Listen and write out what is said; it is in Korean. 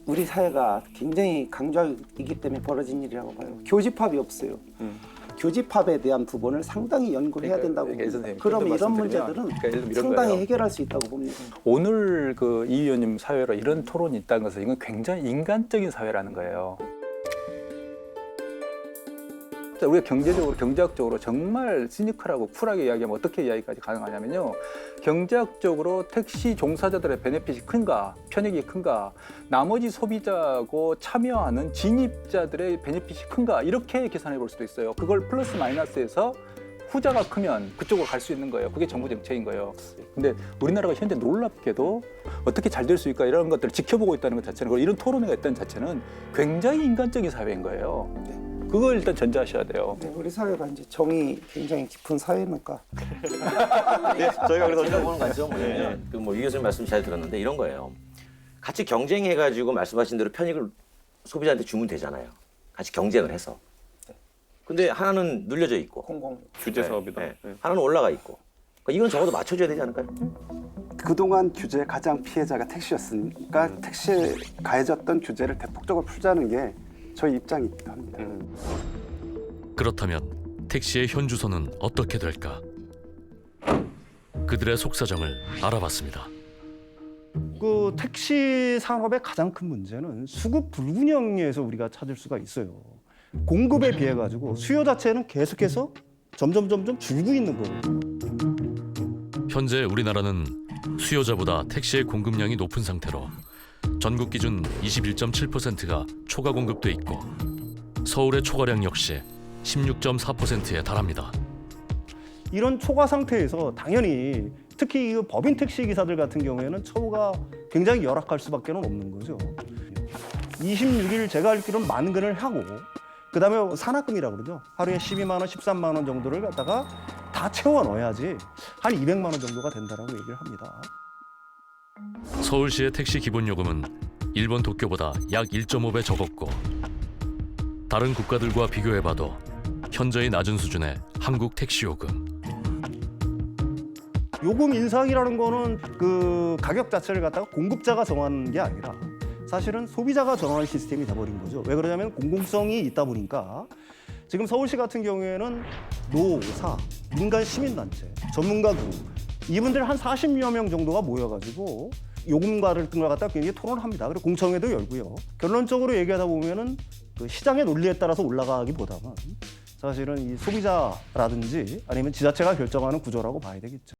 우리 사회가 굉장히 강조이기 때문에 벌어진 일이라고 봐요. 교집합이 없어요. 교집합에 대한 부분을 상당히 연구를 해야 된다고 봅니다. 그러면 이런 문제들은 상당히 해결할 수 있다고 봅니다. 오늘 그 이 의원님 사회로 이런 토론이 있다는 것은 이건 굉장히 인간적인 사회라는 거예요. 우리가 경제적으로, 경제학적으로 정말 시니컬하고 쿨하게 이야기하면 어떻게 이야기까지 가능하냐면요. 경제학적으로 택시 종사자들의 베네핏이 큰가, 편익이 큰가, 나머지 소비자고 참여하는 진입자들의 베네핏이 큰가, 이렇게 계산해 볼 수도 있어요. 그걸 플러스 마이너스해서 후자가 크면 그쪽으로 갈 수 있는 거예요. 그게 정부 정책인 거예요. 근데 우리나라가 현재 놀랍게도 어떻게 잘 될 수 있을까 이런 것들을 지켜보고 있다는 것 자체는, 그리고 이런 토론회가 있다는 자체는 굉장히 인간적인 사회인 거예요. 그걸 일단 전제하셔야 돼요. 네, 우리 사회가 이제 정이 굉장히 깊은 사회니까. 네, 저희가 그래서 제가 보는 관점은 뭐냐면 이 교수님 말씀 잘 들었는데 이런 거예요. 같이 경쟁해가지고 말씀하신 대로 편익을 소비자한테 주면 되잖아요. 같이 경쟁을 해서. 근데 하나는 눌려져 있고 공공. 규제 사업이다. 네. 하나는 올라가 있고. 그러니까 이건 적어도 맞춰줘야 되지 않을까요? 그동안 규제의 가장 피해자가 택시였으니까 택시에 가해졌던 규제를 대폭적으로 풀자는 게 저희 입장이기도 합니다. 그렇다면 택시의 현 주소는 어떻게 될까? 그들의 속사정을 알아봤습니다. 그 택시 산업의 가장 큰 문제는 수급 불균형에서 우리가 찾을 수가 있어요. 공급에 비해 가지고 수요 자체는 계속해서 점점 줄고 있는 거예요. 현재 우리나라는 수요자보다 택시의 공급량이 높은 상태로 전국 기준 21.7%가 초과 공급돼 있고 서울의 초과량 역시 16.4%에 달합니다. 이런 초과 상태에서 당연히 특히 이 법인 택시 기사들 같은 경우에는 처우가 굉장히 열악할 수밖에 없는 거죠. 26일 제가 알기로는 만근을 하고 그다음에 산학금이라고 그러죠. 하루에 12만 원, 13만 원 정도를 갖다가 다 채워 넣어야지 한 200만 원 정도가 된다라고 얘기를 합니다. 서울시의 택시 기본요금은 일본 도쿄보다 약 1.5배 적었고 다른 국가들과 비교해봐도 현저히 낮은 수준의 한국 택시 요금. 요금 인상이라는 거는 그 가격 자체를 갖다가 공급자가 정하는 게 아니라 사실은 소비자가 정하는 시스템이 돼버린 거죠. 왜 그러냐면 공공성이 있다 보니까 지금 서울시 같은 경우에는 노사, 민간 시민단체, 전문가 그룹 이분들 한 40여 명 정도가 모여가지고 요금과를 갖다 굉장히 토론을 합니다. 그리고 공청회도 열고요. 결론적으로 얘기하다 보면은 그 시장의 논리에 따라서 올라가기보다는 사실은 이 소비자라든지 아니면 지자체가 결정하는 구조라고 봐야 되겠죠.